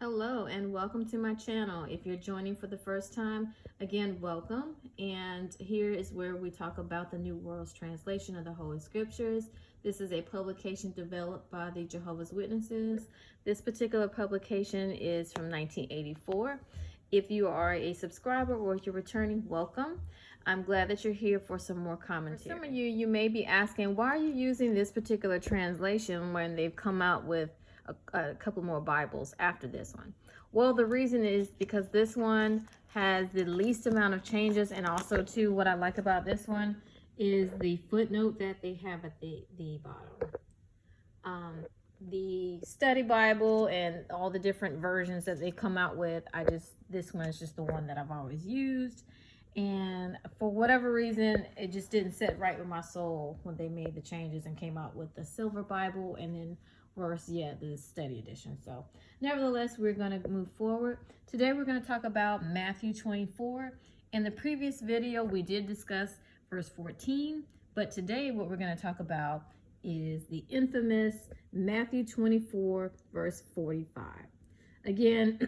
Hello and welcome to my channel. If you're joining for the first time, again, welcome. And here is where we talk about the New World's Translation of the Holy Scriptures. This is a publication developed by the Jehovah's Witnesses. This particular publication is from 1984. If you are a subscriber or if you're returning, welcome. I'm glad that you're here for some more commentary. For some of you, you may be asking, why are you using this particular translation when they've come out with a couple more Bibles after this one? Well, the reason is because this one has the least amount of changes, and also too, what I like about this one is the footnote that they have at the bottom. The study Bible and all the different versions that they come out with, this one is just the one that I've always used, and for whatever reason it just didn't sit right with my soul when they made the changes and came out with the silver Bible and then the study edition. So nevertheless, we're going to move forward. Today we're going to talk about Matthew 24. In the previous video we did discuss verse 14, but today what we're going to talk about is the infamous Matthew 24 verse 45. Again,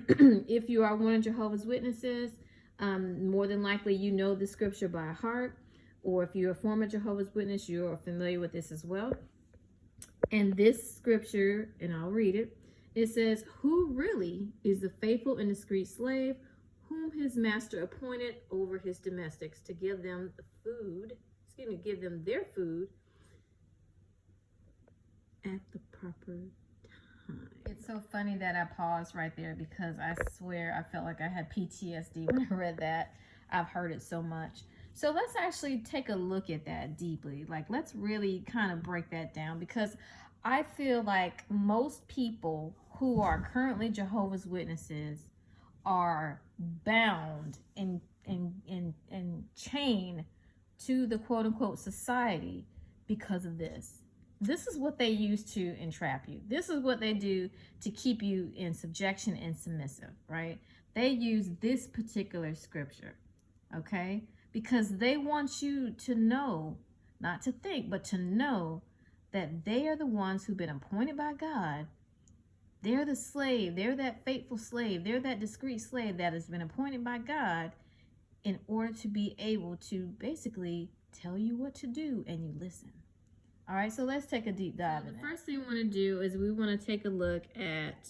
if you are one of Jehovah's Witnesses, more than likely you know the scripture by heart, or if you're a former Jehovah's Witness, you're familiar with this as well. And this scripture, and I'll read it, it says, "Who really is the faithful and discreet slave, whom his master appointed over his domestics to give them their food at the proper time." It's so funny that I paused right there because I swear I felt like I had PTSD when I read that. I've heard it so much. So let's actually take a look at that deeply. Let's really kind of break that down, because I feel like most people who are currently Jehovah's Witnesses are bound and chained to the quote unquote society because of this. This is what they use to entrap you. This is what they do to keep you in subjection and submissive, right? They use this particular scripture, okay? Because they want you to know, not to think, but to know that they are the ones who've been appointed by God. They're the slave. They're that faithful slave. They're that discreet slave that has been appointed by God in order to be able to basically tell you what to do and you listen. All right, so let's take a deep dive. The first thing we want to do is we want to take a look at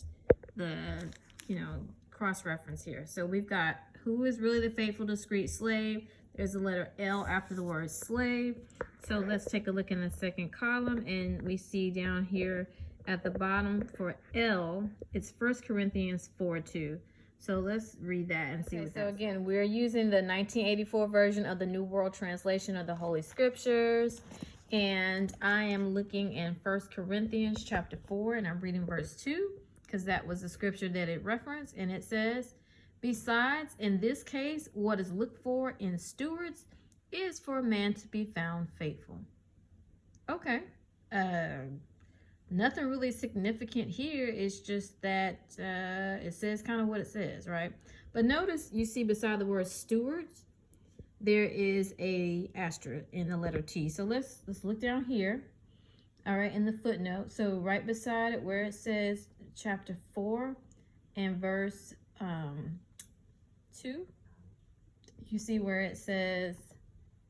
the, cross-reference here. So we've got who is really the faithful, discreet slave. There's a letter L after the word slave. So let's take a look in the second column, and we see down here at the bottom for L, it's 1 Corinthians 4:2. So let's read that and see what that says. So again, we're using the 1984 version of the New World Translation of the Holy Scriptures. And I am looking in 1 Corinthians chapter 4, and I'm reading verse 2, because that was the scripture that it referenced. And it says, "Besides, in this case, what is looked for in stewards is for a man to be found faithful." Okay. Nothing really significant here. It's just that it says kind of what it says, right? But notice you see beside the word stewards, there is a asterisk in the letter T. So let's look down here. All right, in the footnote. So right beside it where it says chapter 4 and verse 2, you see where it says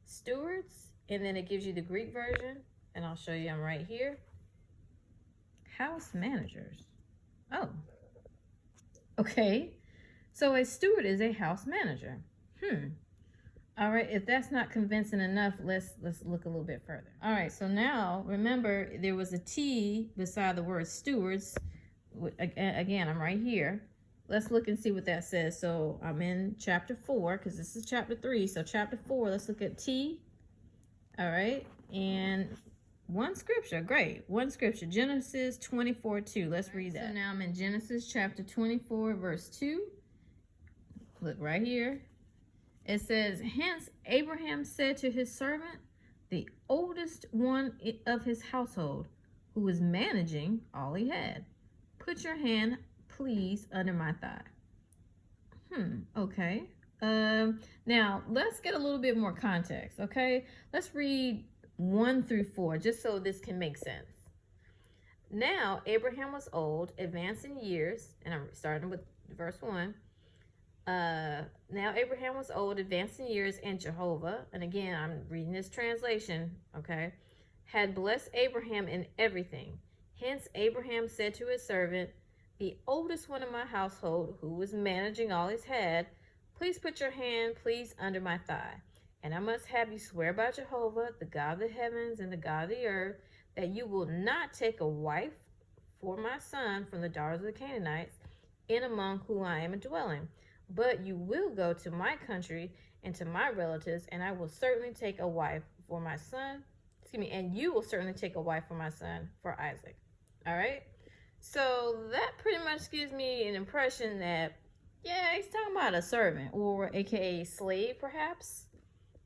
stewards, and then it gives you the Greek version, and I'll show you. I'm right here. House managers. Oh, okay. So a steward is a house manager. All right, if that's not convincing enough, let's look a little bit further. All right, so now remember there was a T beside the word stewards. Again, I'm right here. Let's look and see what that says. So I'm in chapter 4, because this is chapter 3. So chapter 4, let's look at T. All right, and one scripture, great. One scripture, Genesis 24:2. Let's read that. So now I'm in Genesis chapter 24, verse 2. Look right here. It says, "Hence Abraham said to his servant, the oldest one of his household, who was managing all he had, put your hand, please, under my thigh." Okay. Now let's get a little bit more context, okay? Let's read 1 through 4, just so this can make sense. Now Abraham was old, advanced in years, and I'm starting with verse 1. Now Abraham was old, advanced in years, and Jehovah, and again, I'm reading this translation, okay, had blessed Abraham in everything. Hence Abraham said to his servant, the oldest one of my household, who was managing all he's had, please put your hand, please, under my thigh. And I must have you swear by Jehovah, the God of the heavens and the God of the earth, that you will not take a wife for my son from the daughters of the Canaanites, in among whom I am dwelling. But you will go to my country and to my relatives, and I will certainly take a wife for my son. And you will certainly take a wife for my son, for Isaac. All right? So that pretty much gives me an impression that, yeah, he's talking about a servant, or aka slave, perhaps.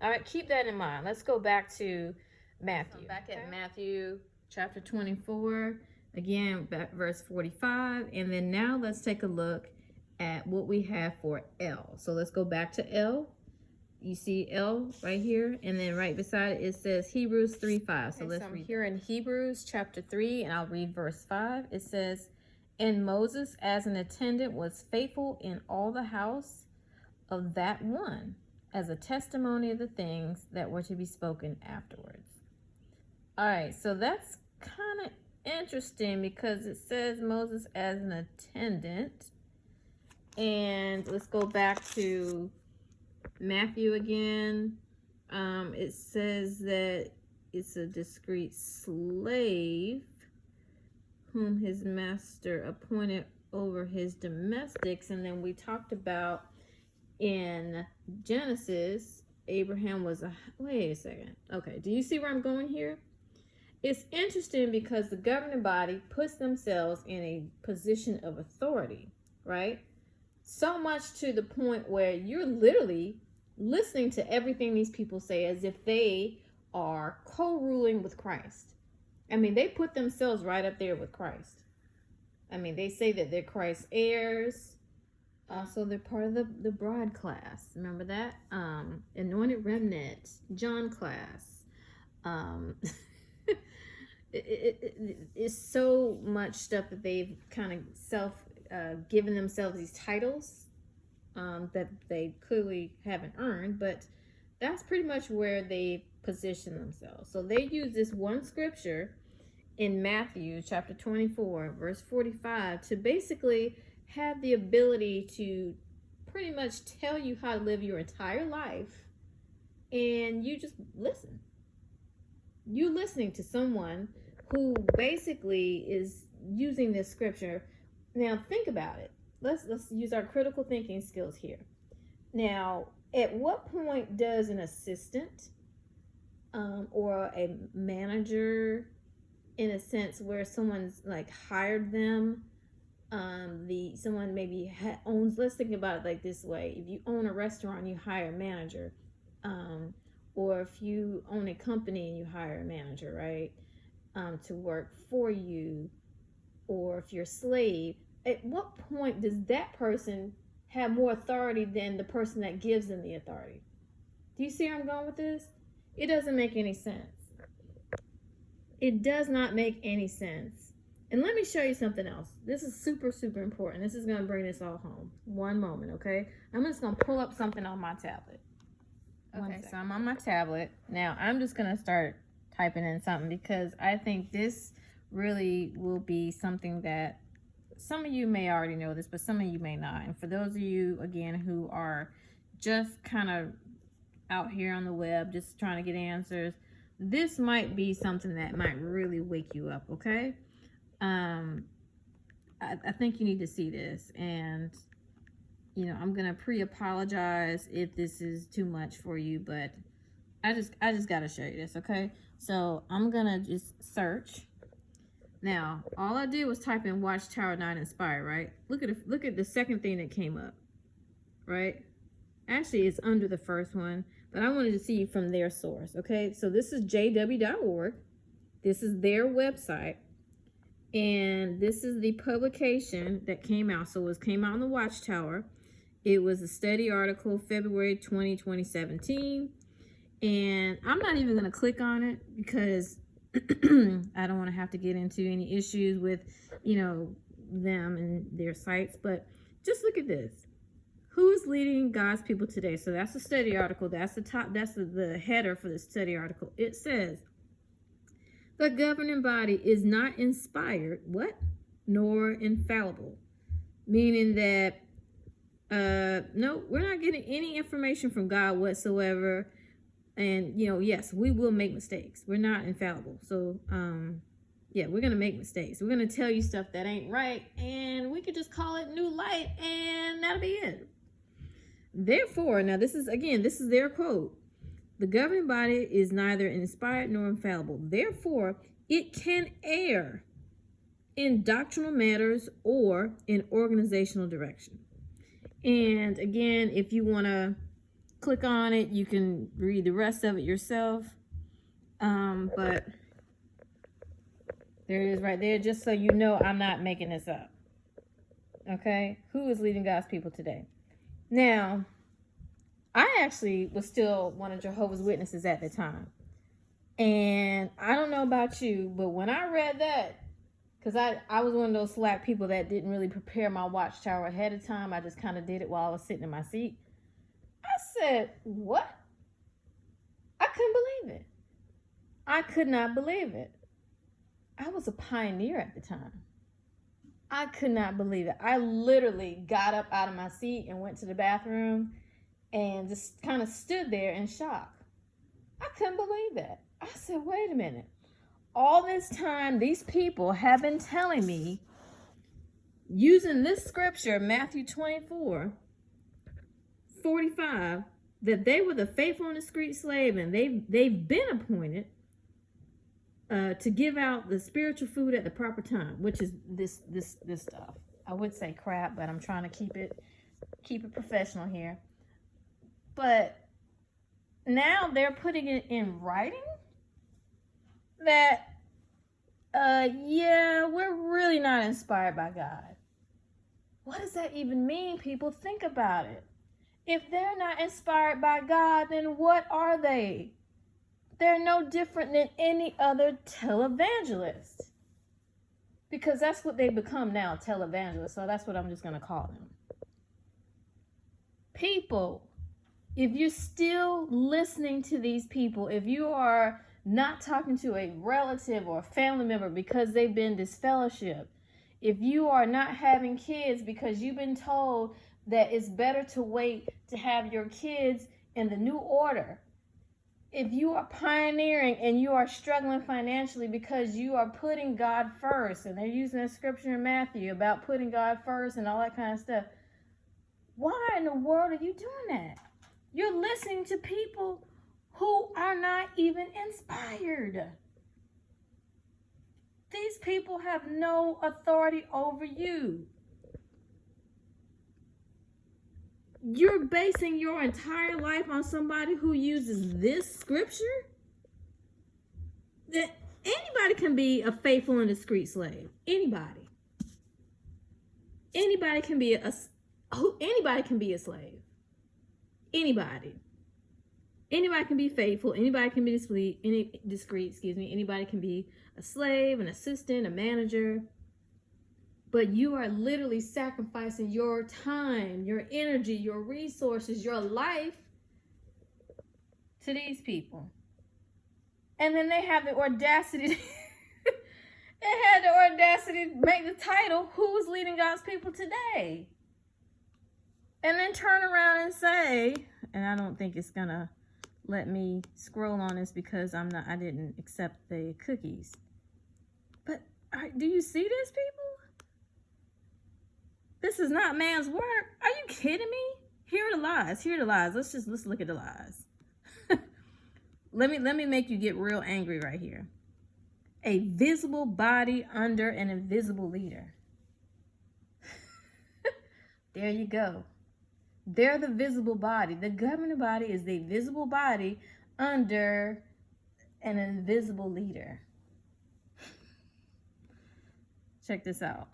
All right, keep that in mind. Let's go back to Matthew. So back at Matthew chapter 24, again, verse 45. And then now let's take a look at what we have for L. So let's go back to L. You see L right here, and then right beside it says Hebrews 3:5. So let's read here in Hebrews chapter 3, and I'll read verse 5. It says, and Moses as an attendant was faithful in all the house of that one, as a testimony of the things that were to be spoken afterwards. All right, so that's kind of interesting because it says Moses as an attendant. And let's go back to Matthew again. It says that it's a discreet slave whom his master appointed over his domestics. And then we talked about in Genesis, Abraham was wait a second. Okay, do you see where I'm going here? It's interesting because the governing body puts themselves in a position of authority, right? So much to the point where you're literally listening to everything these people say as if they are co-ruling with Christ. I mean, they put themselves right up there with Christ. I mean, they say that they're Christ's heirs. Also, they're part of the bride class. Remember that? Anointed remnant, John class. It's so much stuff that they've kind of given themselves these titles that they clearly haven't earned, but that's pretty much where they position themselves. So they use this one scripture in Matthew chapter 24, verse 45, to basically have the ability to pretty much tell you how to live your entire life, and you just listen. You listening to someone who basically is using this scripture. Now think about it. Let's use our critical thinking skills here. Now, at what point does an assistant or a manager, in a sense where someone's like hired them, someone maybe owns, let's think about it like this way. If you own a restaurant, you hire a manager, or if you own a company and you hire a manager, right, to work for you, or if you're a slave, at what point does that person have more authority than the person that gives them the authority? Do you see where I'm going with this? It doesn't make any sense. It does not make any sense. And let me show you something else. This is super, super important. This is going to bring this all home. One moment, okay? I'm just going to pull up something on my tablet. Okay, so I'm on my tablet. Now, I'm just going to start typing in something because I think this really will be something that some of you may already know this, but some of you may not. And for those of you, again, who are just kind of out here on the web, just trying to get answers, this might be something that might really wake you up, okay? I think you need to see this, and you know, I'm gonna pre-apologize if this is too much for you, but I just gotta show you this, okay? So I'm gonna just search. Now, all I did was type in Watchtower 9 Inspire, right? Look at the second thing that came up, right? Actually, it's under the first one, but I wanted to see from their source, okay? So this is jw.org. This is their website, and this is the publication that came out. So it came out on the Watchtower. It was a study article, February 20, 2017. And I'm not even going to click on it because I don't want to have to get into any issues with, them and their sites, but just look at this. Who is leading God's people today? So that's the study article. That's the top. That's the header for the study article. It says, the governing body is not inspired, what? Nor infallible. Meaning that, no, we're not getting any information from God whatsoever. And, yes, we will make mistakes. We're not infallible. So, yeah, we're going to make mistakes. We're going to tell you stuff that ain't right. And we could just call it new light. And that'll be it. Therefore, now this is their quote. The governing body is neither inspired nor infallible. Therefore, it can err in doctrinal matters or in organizational direction. And again, if you want to click on it, you can read the rest of it yourself. But there it is right there, just so you know I'm not making this up. Okay? Who is leading God's people today? Now, I actually was still one of Jehovah's Witnesses at the time. And I don't know about you, but when I read that, because I was one of those slack people that didn't really prepare my Watchtower ahead of time. I just kind of did it while I was sitting in my seat. I said, what? I couldn't believe it. I could not believe it. I was a pioneer at the time. I could not believe it. I literally got up out of my seat and went to the bathroom and just kind of stood there in shock. I couldn't believe that. I said, wait a minute. All this time, these people have been telling me, using this scripture, Matthew 24:45, that they were the faithful and discreet slave, and they've been appointed to give out the spiritual food at the proper time, which is this stuff. I would say crap, but I'm trying to keep it professional here. But now they're putting it in writing that, yeah, we're really not inspired by God. What does that even mean, people? Think about it. If they're not inspired by God, then what are they? They're no different than any other televangelist. Because that's what they become now, televangelists. So that's what I'm just going to call them. People, if you're still listening to these people, if you are not talking to a relative or a family member because they've been disfellowshipped, if you are not having kids because you've been told that it's better to wait to have your kids in the new order, if you are pioneering and you are struggling financially because you are putting God first, and they're using a scripture in Matthew about putting God first and all that kind of stuff, why in the world are you doing that? You're listening to people who are not even inspired. These people have no authority over you. You're basing your entire life on somebody who uses this scripture? That anybody can be a faithful and discreet slave. Anybody. Anybody can be a slave. Anybody. Anybody can be faithful. Anybody can be discreet. Anybody can be a slave, an assistant, a manager. But you are literally sacrificing your time, your energy, your resources, your life to these people. And then they have the audacity to make the title, Who's Leading God's People Today? And then turn around and say, and I don't think it's gonna let me scroll on this because I didn't accept the cookies. But do you see this, people? This is not man's work. Are you kidding me? Here are the lies. Let's look at the lies. Let me make you get real angry right here. A visible body under an invisible leader. There you go. They're the visible body. The governing body is the visible body under an invisible leader. Check this out.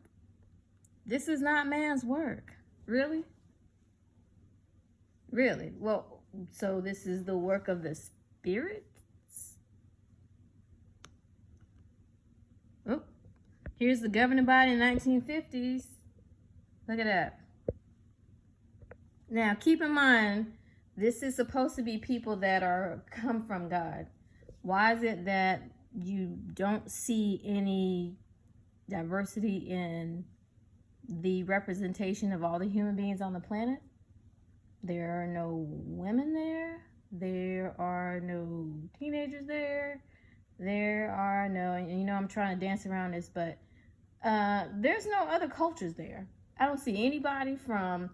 This is not man's work. Really? Really? Well, so this is the work of the spirits? Here's the governing body in the 1950s. Look at that. Now, keep in mind, this is supposed to be people that are come from God. Why is it that you don't see any diversity in the representation of all the human beings on the planet? There are no women there. There are no teenagers there. There are no, you know, I'm trying to dance around this, but there's no other cultures there. I don't see anybody from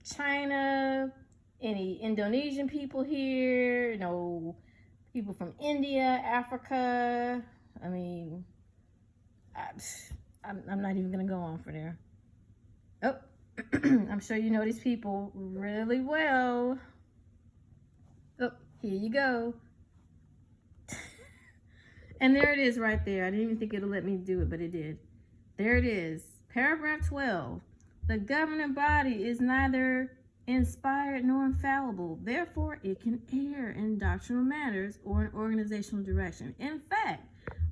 China, any Indonesian people here, no people from India, Africa. I mean, I'm not even going to go on for there. Oh, I'm sure you know these people really well. Oh, here you go. And there it is right there. I didn't even think it'll let me do it, but it did. There it is. Paragraph 12. The governing body is neither inspired nor infallible. Therefore, it can err in doctrinal matters or in organizational direction. In fact,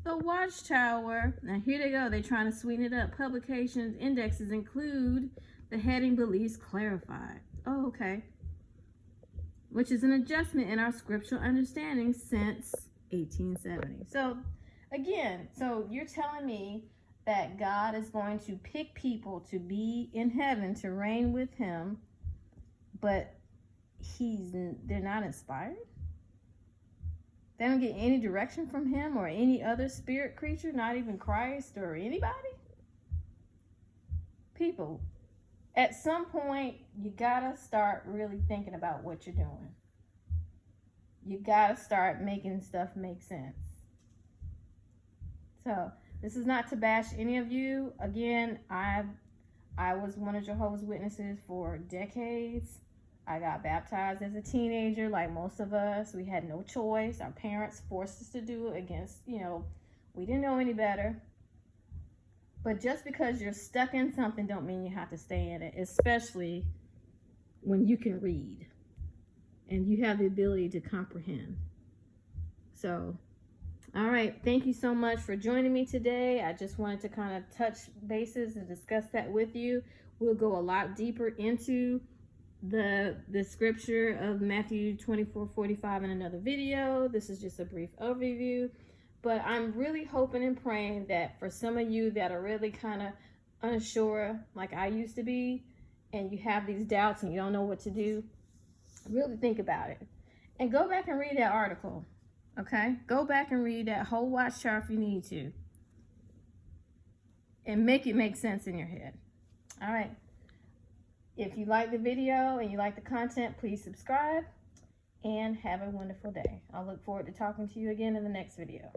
the Watchtower, now here they go. They're trying to sweeten it up. Publications, indexes include the heading Beliefs Clarified. Oh, okay. Which is an adjustment in our scriptural understanding since 1870. So again, so you're telling me that God is going to pick people to be in heaven to reign with him, but they're not inspired? They don't get any direction from him or any other spirit creature, not even Christ or anybody? People, at some point, you gotta start really thinking about what you're doing. You gotta start making stuff make sense. So this is not to bash any of you. Again, I was one of Jehovah's Witnesses for decades. I got baptized as a teenager, like most of us. We had no choice. Our parents forced us to do it against, you know, we didn't know any better. But just because you're stuck in something don't mean you have to stay in it, especially when you can read and you have the ability to comprehend. So, all right. Thank you so much for joining me today. I just wanted to kind of touch bases and discuss that with you. We'll go a lot deeper into the scripture of Matthew 24:45 in another video. This is just a brief overview. But I'm really hoping and praying that for some of you that are really kind of unsure, like I used to be, and you have these doubts and you don't know what to do, really think about it. And go back and read that article, okay? Go back and read that whole Watchtower if you need to. And make it make sense in your head. All right. If you like the video and you like the content, please subscribe and have a wonderful day. I'll look forward to talking to you again in the next video.